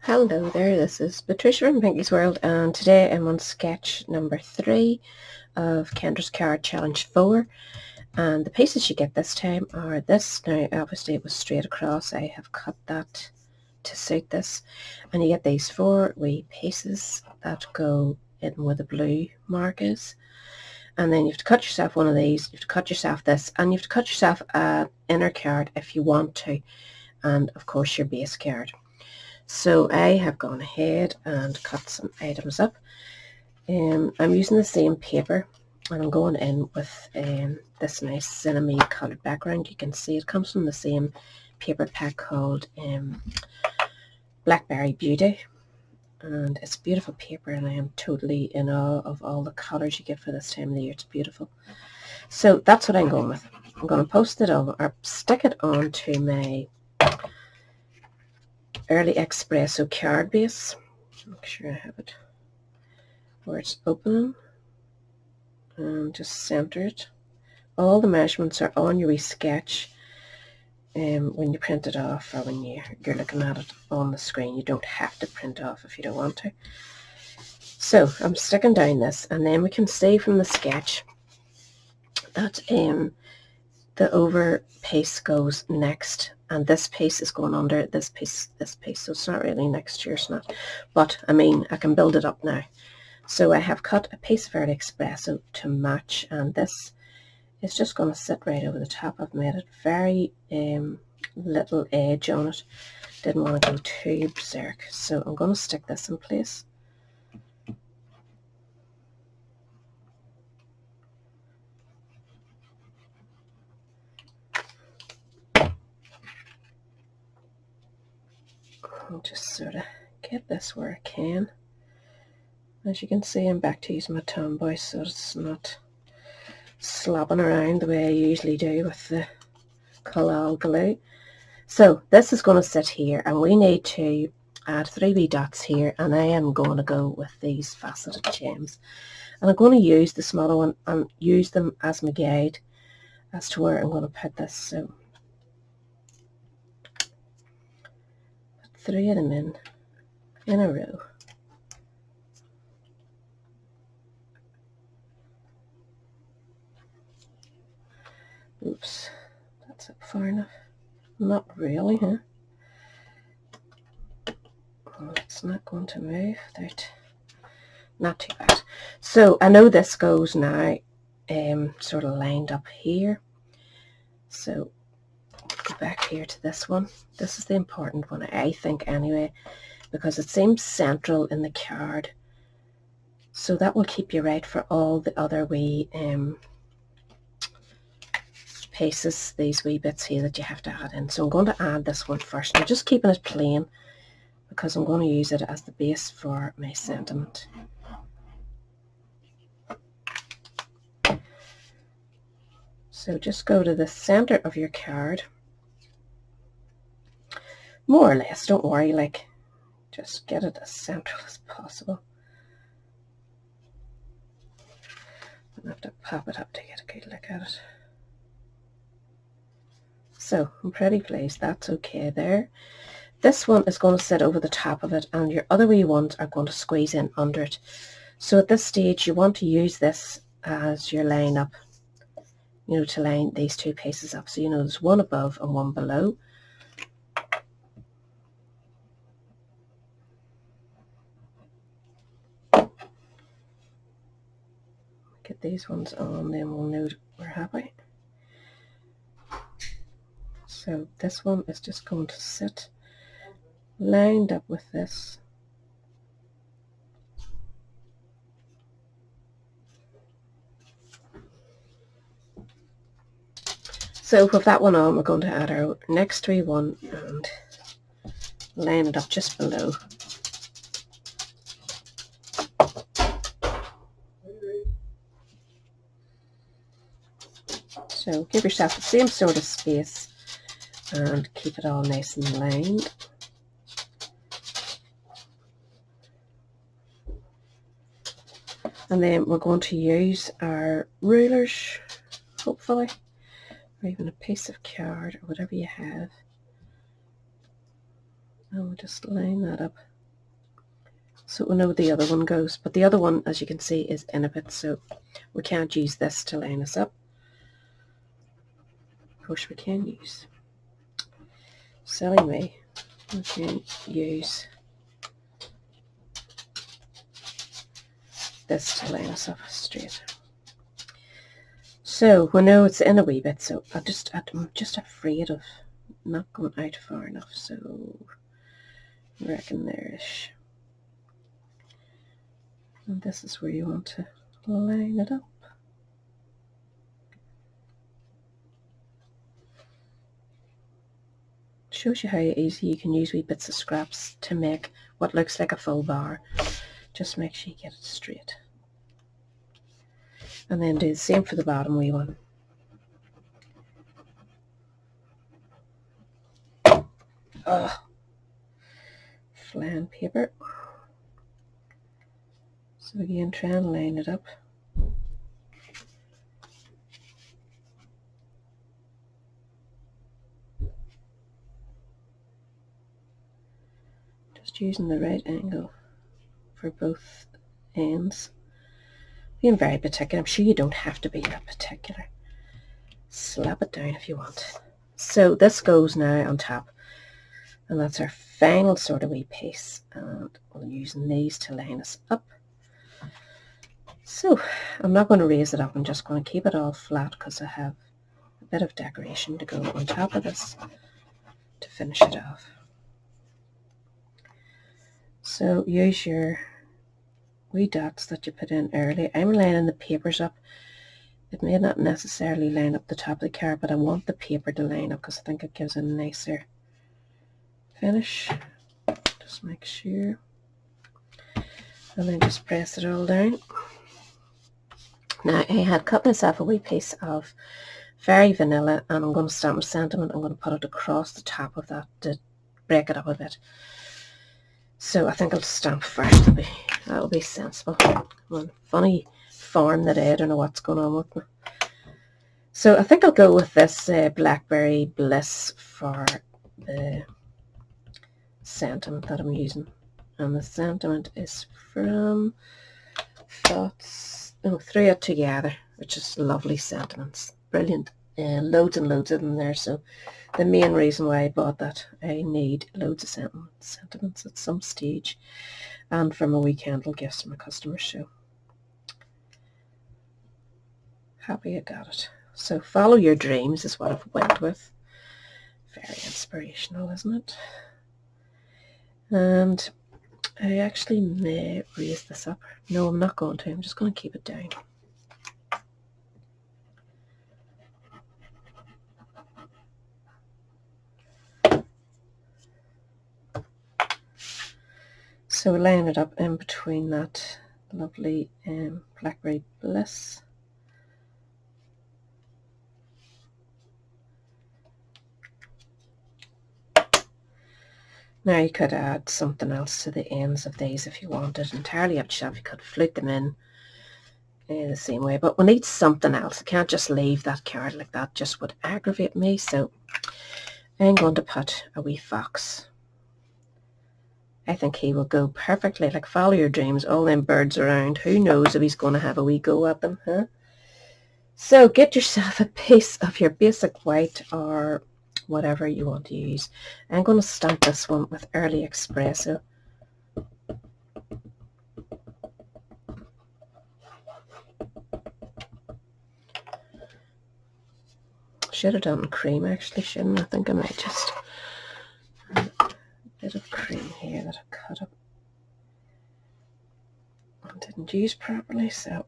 Hello there, this is Patricia from Pinky's World, and today I'm on sketch number 3 of Kendra's Card Challenge 4, and the pieces you get this time are this. Now obviously it was straight across, I have cut that to suit this, and you get these 4 wee pieces that go in where the blue mark is, and then you have to cut yourself one of these, you have to cut yourself this, and you have to cut yourself an inner card if you want to, and of course your base card. So I have gone ahead and cut some items up. I'm using the same paper, and I'm going in with this nice cinnamon coloured background. You can see it comes from the same paper pack called Blackberry Beauty, and it's beautiful paper, and I am totally in awe of all the colours you get for this time of the year. It's beautiful. So that's what I'm going with. I'm going to post it on, or stick it onto my Early Espresso card base. Make sure I have it where it's opening, and just center it. All the measurements are on your wee sketch when you print it off, or when you're looking at it on the screen. You don't have to print off if you don't want to. So I'm sticking down this, and then we can see from the sketch that the over piece goes next, and this piece is going under this piece, so it's not really next to your snot, but I mean I can build it up now. So I have cut a piece of Early Espresso to match, and this is just going to sit right over the top. I've made it very little edge on it. Didn't want to go too berserk, so I'm going to stick this in place. I'll just sort of get this where I can. As you can see, I'm back to using my Tomboy, so it's not slobbing around the way I usually do with the Collall glue. So this is going to sit here, and we need to add 3 wee dots here, and I am going to go with these faceted gems, and I'm going to use the smaller one and use them as my guide as to where I'm going to put this. So put 3 of them in a row. Oops, that's up far enough. Not really, huh? Well, it's not going to move. Not too bad. So I know this goes now sort of lined up here. So go back here to this one. This is the important one, I think, anyway, because it seems central in the card. So that will keep you right for all the other wee pieces, these wee bits here that you have to add in. So I'm going to add this one first. I'm just keeping it plain because I'm going to use it as the base for my sentiment. So just go to the center of your card, more or less, don't worry, like just get it as central as possible. I have to pop it up to get a good look at it. So I'm pretty pleased, that's okay there. This one is going to sit over the top of it, and your other wee ones are going to squeeze in under it. So at this stage you want to use this as your line up, you know, to line these 2 pieces up. So you know there's one above and one below. Get these ones on, then we'll know we're happy. So this one is just going to sit lined up with this. So with that one on, we're going to add our next wee one and line it up just below. So give yourself the same sort of space and keep it all nice and lined. And then we're going to use our rulers, hopefully, or even a piece of card or whatever you have. And we'll just line that up so we know where the other one goes. But the other one, as you can see, is in a bit, so we can't use this to line us up. Of course we can use, silly me, we can use this to line us up straight. So we know it's in a wee bit, so I'm just afraid of not going out far enough, so I reckon there-ish. And this is where you want to line it up. Shows you how easy you can use wee bits of scraps to make what looks like a full bar. Just make sure you get it straight. And then do the same for the bottom wee one. Oh, flan paper. So again, try and line it up. Just using the right angle for both ends. Being very particular. I'm sure you don't have to be that particular. Slap it down if you want. So this goes now on top. And that's our final sort of wee piece. And we'll use these to line us up. So I'm not going to raise it up. I'm just going to keep it all flat because I have a bit of decoration to go on top of this to finish it off. So use your wee dots that you put in earlier. I'm lining the papers up. It may not necessarily line up the top of the card, but I want the paper to line up because I think it gives a nicer finish. Just make sure. And then just press it all down. Now I had cut myself a wee piece of Fairy Vanilla, and I'm going to stamp Sentiment. I'm going to put it across the top of that to break it up a bit. So I think I'll stamp first. That'll be sensible. One funny form that I don't know what's going on with me. So I think I'll go with this Blackberry Bliss for the sentiment that I'm using. And the sentiment is from Through It Together, which is lovely sentiments. Brilliant. Loads and loads of them there. So the main reason why I bought that, I need loads of sentiments at some stage, and from a wee candle gifts to my customers. So happy I got it. So follow your dreams is what I've went with. Very inspirational, isn't it? And I actually may raise this up. No, I'm not going to. I'm just going to keep it down. So laying it up in between that lovely Blackberry Bliss. Now you could add something else to the ends of these if you wanted. Entirely up to yourself. You could flute them in the same way, but we need something else. I can't just leave that card like that, just would aggravate me. So I'm going to put a wee fox. I think he will go perfectly. Like, follow your dreams, all them birds around. Who knows if he's going to have a wee go at them, huh? So get yourself a piece of your basic white or whatever you want to use. I'm going to stamp this one with Early Espresso. Should have done cream actually, shouldn't I? I think I might just a bit of cream here that I cut up and didn't use properly. So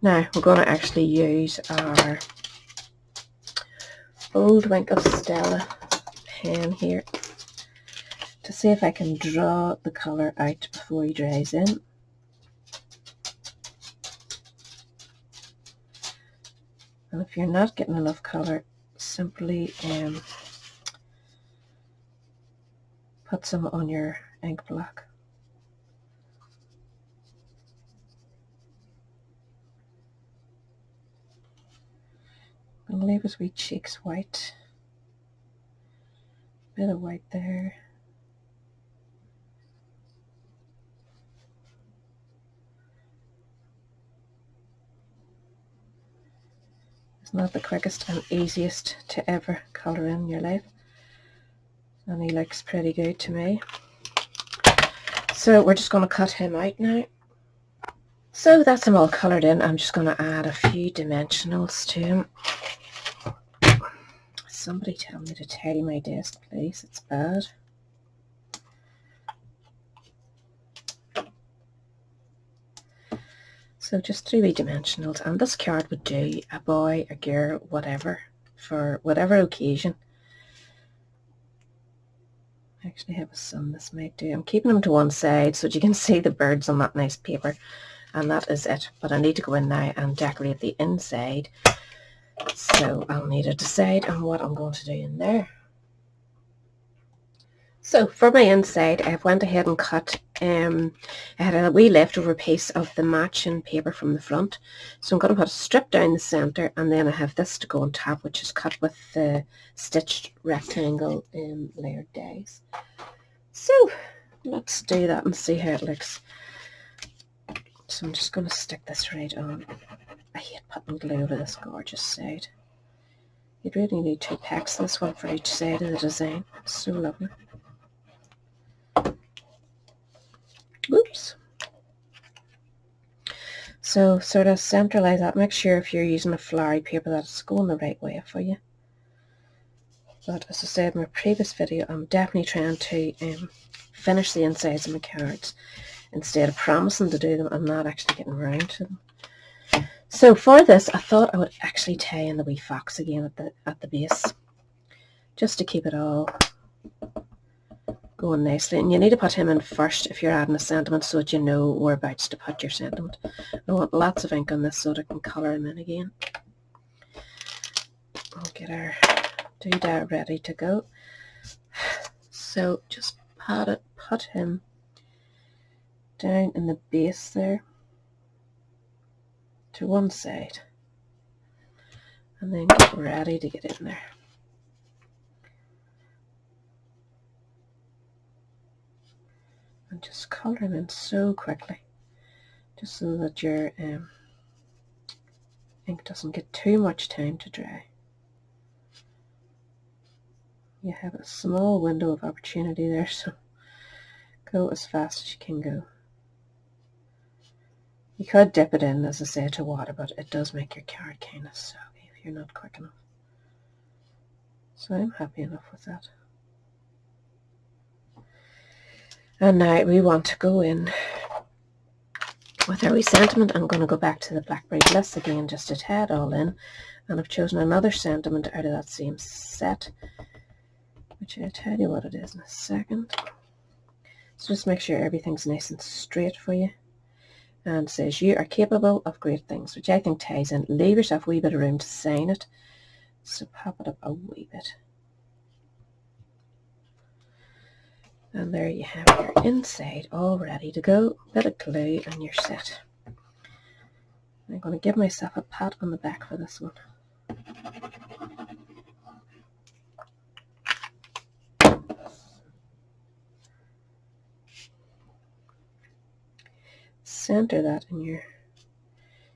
now we're going to actually use our Old Winkle Stella pen here to see if I can draw the colour out before he dries in. And if you're not getting enough colour, simply put some on your ink block. I'm going to leave his wee cheeks white. Bit of white there. It's not the quickest and easiest to ever colour in your life. And he looks pretty good to me. So we're just going to cut him out now. So that's him all coloured in. I'm just going to add a few dimensionals to him. Somebody tell me to tidy my desk, please. It's bad. So just 3 dimensionals, and this card would do a boy, a girl, whatever, for whatever occasion. I actually have a son this might do. I'm keeping them to one side so that you can see the birds on that nice paper, and that is it. But I need to go in now and decorate the inside, so I'll need to decide on what I'm going to do in there. So for my inside, I've went ahead and cut, I had a wee leftover piece of the matching paper from the front. So I'm going to put a strip down the centre, and then I have this to go on top, which is cut with the stitched rectangle layered dies. So let's do that and see how it looks. So I'm just going to stick this right on. I hate putting glue over this gorgeous side. You'd really need 2 packs, this one for each side of the design. It's so lovely. Oops. So sort of centralize that. Make sure if you're using a flowery paper that it's going the right way for you. But as I said in my previous video, I'm definitely trying to finish the insides of my cards instead of promising to do them and not actually getting around to them. So for this, I thought I would actually tie in the wee fox again at the base, just to keep it all going nicely. And you need to put him in first if you're adding a sentiment so that you know whereabouts to put your sentiment. I want lots of ink on this so that I can colour him in again. I'll get our doodad ready to go. So just put him down in the base there to one side, and then get ready to get in there. And just colour him in so quickly, just so that your ink doesn't get too much time to dry. You have a small window of opportunity there, so go as fast as you can go. You could dip it in, as I say, to water, but it does make your card kind of soggy if you're not quick enough. So I'm happy enough with that. And now we want to go in with our wee sentiment. I'm going to go back to the Blackberry Bliss again just to tie it all in. And I've chosen another sentiment out of that same set, which I'll tell you what it is in a second. So just make sure everything's nice and straight for you. And it says, you are capable of great things, which I think ties in. Leave yourself a wee bit of room to sign it. So pop it up a wee bit. And there you have your inside all ready to go. Bit of glue and you're set. I'm going to give myself a pat on the back for this one. Center that in your...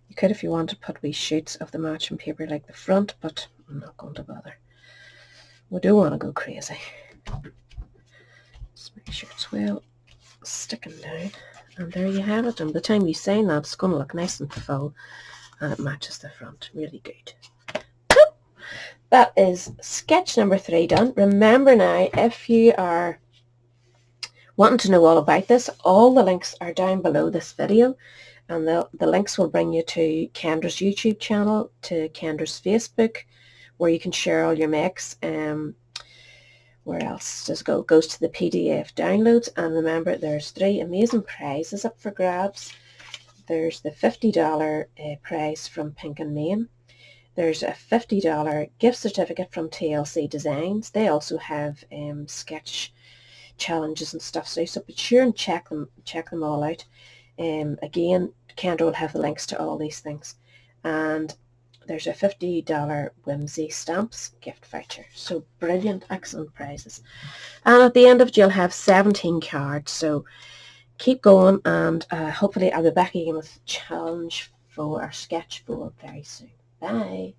You could, if you want, to put wee sheets of the matching paper like the front, but I'm not going to bother. We do want to go crazy. Just make sure it's well sticking down. And there you have it. And by the time you sign that, it's going to look nice and full, and it matches the front. Really good. So that is sketch number 3 done. Remember now, if you are wanting to know all about this, all the links are down below this video, and the links will bring you to Kendra's YouTube channel, to Kendra's Facebook, where you can share all your makes. Where else does it go? It goes to the PDF downloads. And remember, there's 3 amazing prizes up for grabs. There's the $50 prize from Pink and Main. There's a $50 gift certificate from TLC Designs. They also have sketch challenges and stuff, so be sure and check them all out. Again, Kendra will have the links to all these things. And there's a $50 Whimsy Stamps gift voucher. So brilliant, excellent prizes. And at the end of it, you'll have 17 cards. So keep going, and hopefully I'll be back again with challenge 4 or sketch 4 very soon. Bye.